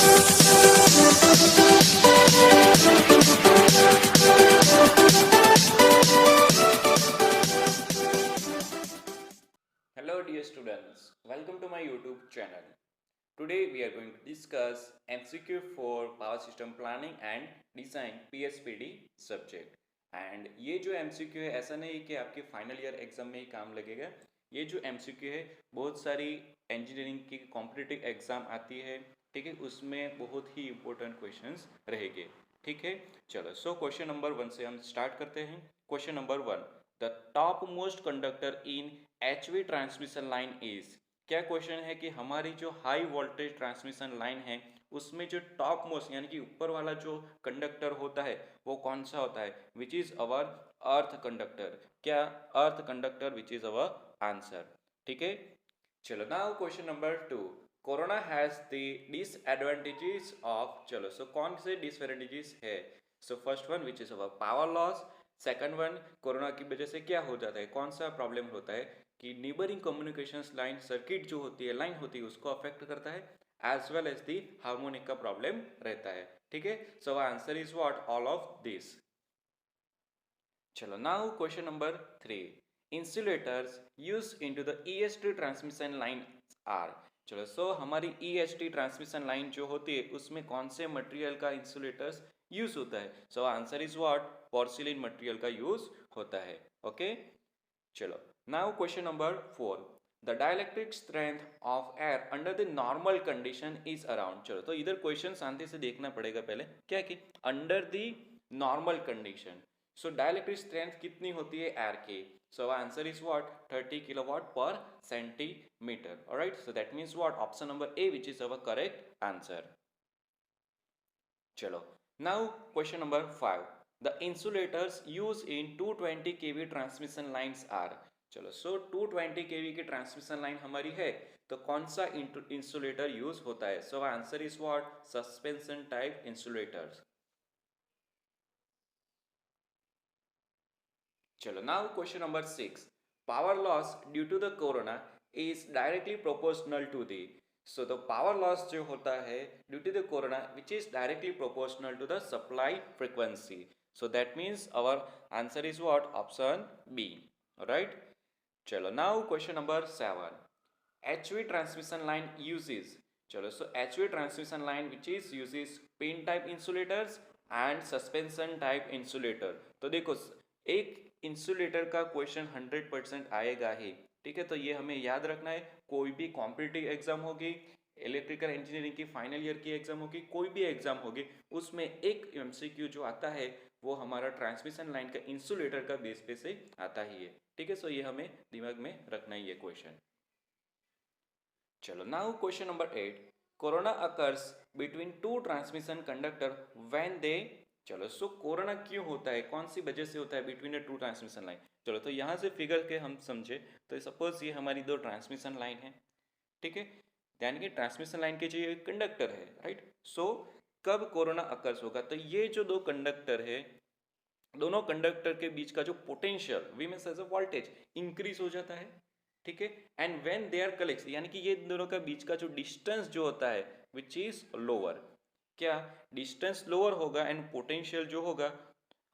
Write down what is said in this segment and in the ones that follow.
Hello dear students, welcome to my YouTube channel. Today we are going to discuss MCQ for Power System Planning and Design PSPD subject. And ये जो MCQ है ऐसा नहीं है कि आपके final year exam में ही काम लगेगा. ये जो MCQ है बहुत सारी इंजीनियरिंग की कॉम्पिटिटिव एग्जाम आती है, ठीक है, उसमें बहुत ही इंपॉर्टेंट क्वेश्चंस रहेंगे. ठीक है, चलो सो क्वेश्चन नंबर 1 से हम स्टार्ट करते हैं. Question number 1, the top most conductor in HV transmission line is. क्या क्वेश्चन है कि हमारी जो हाई वोल्टेज ट्रांसमिशन लाइन है उसमें जो टॉप मोस्ट यानी कि ऊपर वाला जो कंडक्टर होता है वो कौन सा होता है, विच इज अवर अर्थ कंडक्टर. क्या earth conductor which is our answer. ठीक है, चलो now question number 2, corona has the disadvantages of. चलो सो कौन से डिसएडवांटेजेस है. So first one which is our power loss. Second one, corona की वजह से क्या हो जाता है, कौन सा प्रॉब्लम होता है कि नीबरिंग कम्युनिकेशंस लाइन सर्किट जो होती है, लाइन होती है, उसको अफेक्ट करता है, as well as the harmonic का प्रॉब्लम रहता है. ठीक है, so answer is what, all of this. चलो now question number 3, insulators used into the EST transmission line are. चलो सो हमारी EST ट्रांसमिशन लाइन जो होती है उसमें कौन से मटेरियल का इंसुलेटर्स यूज होता है. So answer is what, porcelain material का यूज होता है. ओके, चलो now question number 4, the dielectric strength of air under the normal condition is around. चलो तो इधर क्वेश्चन शांति से देखना पड़ेगा पहले, क्या कि under the normal condition, so dielectric strength कितनी होती है एयर की. So answer is what, 30 kilowatt per centimetre. Alright, so that means what, option number A which is our correct answer. चलो now question number 5, the insulators used in 220 kV transmission lines are. चलो so 220 kV की transmission line हमारी है तो कौन सा insulator use होता है. So answer is what, suspension type insulators. चलो now question number 6, power loss due to the corona is directly proportional to the. So the power loss जो होता है due to the corona which is directly proportional to the supply frequency. So that means our answer is what, option B. Alright. चलो now question number 7, HV transmission line uses. चलो so HV transmission line which is uses pin type insulators and suspension type insulator. तो देखो एक insulator का question 100% आएगा ही. ठीक है, तो ये हमें याद रखना है. कोई भी कॉम्पिटिटिव एग्जाम होगी, इलेक्ट्रिकल इंजीनियरिंग की फाइनल ईयर की एग्जाम होगी, कोई भी एग्जाम होगी, उसमें एक MCQ जो आता है वो हमारा ट्रांसमिशन लाइन का इंसुलेटर का बेस पे से आता ही है. ठीक है, सो ये हमें दिमाग में रखना ही है क्वेश्चन. चलो now question number 8, corona occurs between two transmission conductor when they. चलो सो कोरोना क्यों होता है, कौन सी वजह से होता है between the two transmission line. चलो तो यहाँ से फिगर के हम समझे तो सपोज ये हमारी दो ट्रांसमिशन लाइन है. ठीक है, यानी कि ट्रांसमिशन लाइन के जो ये कंडक्टर है, राइट. सो कब कोरोना अकर्स होगा, तो ये जो दो कंडक्टर है, दोनों कंडक्टर के बीच का जो potential V means as a voltage increase हो जाता है. ठीक है, and when they are collect यानी कि ये दोनों का बीच का जो डिस्टेंस जो होता है विच इज लोअर. क्या डिस्टेंस लोअर होगा एंड पोटेंशियल जो होगा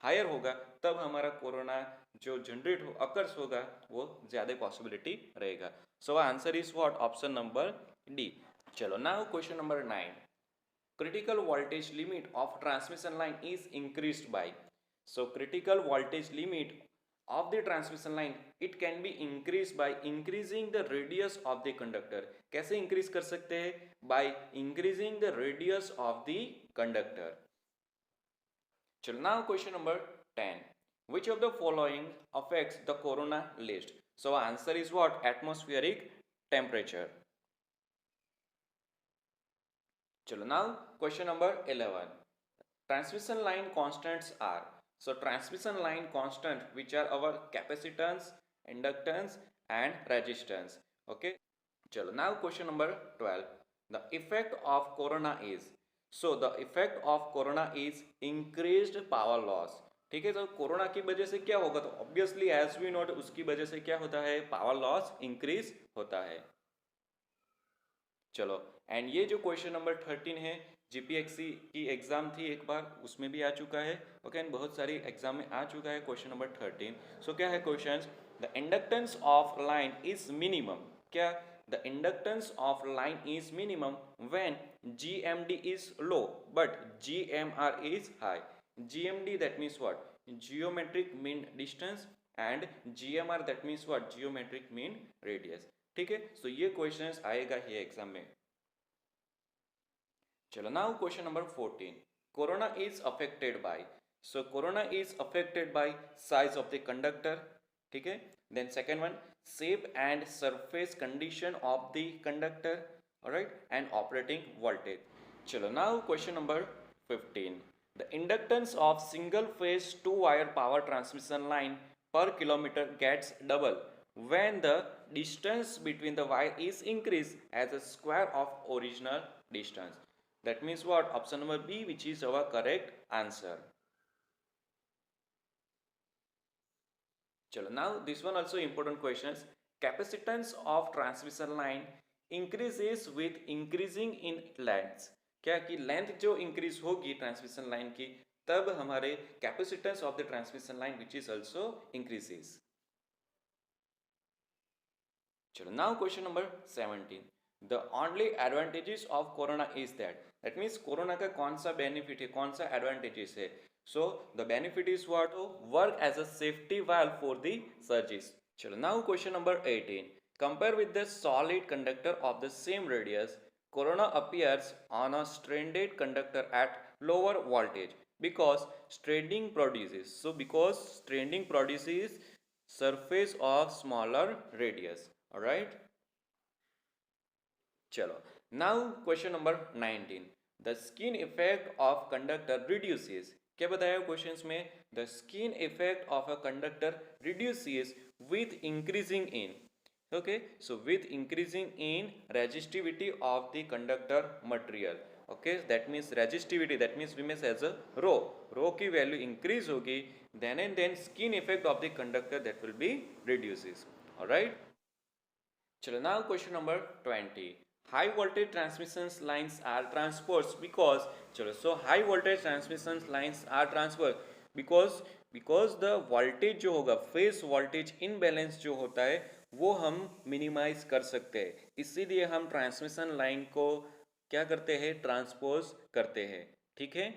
हायर होगा, तब हमारा कोरोना जो जनरेट हो अकर्स होगा वो ज्यादा पॉसिबिलिटी रहेगा. So answer is what, option number D. चलो now question number 9, critical voltage limit of transmission line is increased by. So critical voltage limit of the transmission line it can be increased by increasing the radius of the conductor. कैसे increase कर सकते हैं, by increasing the radius of the conductor. चलो now question number 10, which of the following affects the corona list. So answer is what, atmospheric temperature. चलो now question number 11, transmission line constants are. So transmission line constant which are our capacitance, inductance and resistance. Okay, चलो now question number 12, the effect of corona is. So the effect of corona is increased power loss. ठीक है, तो corona की वजह से क्या होगा, तो ऑब्वियसली एज वी नोट उसकी वजह से क्या होता है, पावर लॉस इंक्रीज होता है. चलो, एंड ये जो क्वेश्चन नंबर 13 है, जीपीएससी की एग्जाम थी एक बार, उसमें भी आ चुका है। ओके, एंड बहुत सारी एग्जाम में आ चुका है क्वेश्चन नंबर 13। सो क्या है question? The inductance of line is minimum. क्या? The inductance of line is minimum when GMD is low but GMR is high. GMD that means what? Geometric mean distance, and GMR that means what? Geometric mean radius. ठीक है, सो ये questions आएगा ही exam में। चलो, now question number 14, corona is affected by. So corona is affected by size of the conductor. ठीक है, then second one, shape and surface condition of the conductor, alright, and operating voltage. चलो, now question number 15, the inductance of single phase 2 wire power transmission line per kilometer gets double when the distance between the wire is increased as a square of original distance. That means what? Option number B, which is our correct answer. Chalo, now this one also important questions. Capacitance of transmission line increases with increasing in length. क्या कि length जो increase होगी transmission line की, तब हमारे capacitance of the transmission line which is also increases. चलो, now question number 17, the only advantages of corona is that means corona का कौन सा बेनिफिट है, कौन सा एडवांटेजेस है? So the benefit is what? Work as a safety valve for the surges. चलो, now question number 18, compare with the solid conductor of the same radius, corona appears on a stranded conductor eight lower voltage because stranding produces, so because stranding produces surface of smaller radius. All right, chalo, now question number 19, the skin effect of conductor reduces. क्या बताया questions में? the skin effect of a conductor reduces with increasing in, okay, so with increasing in resistivity of the conductor material. Okay, that means resistivity, that means we means as a rho की value increase होगी, then and then skin effect of the conductor that will be reduces. All right, चलो, now question number 20, high voltage transmission lines are transposed because, चलो, so high voltage transmission lines are transposed because the voltage जो होगा, phase voltage imbalance जो होता है, वो हम minimise कर सकते हैं, इसीलिए हम ट्रांसमिशन लाइन को क्या करते हैं? ट्रांसपोज करते हैं। ठीक है।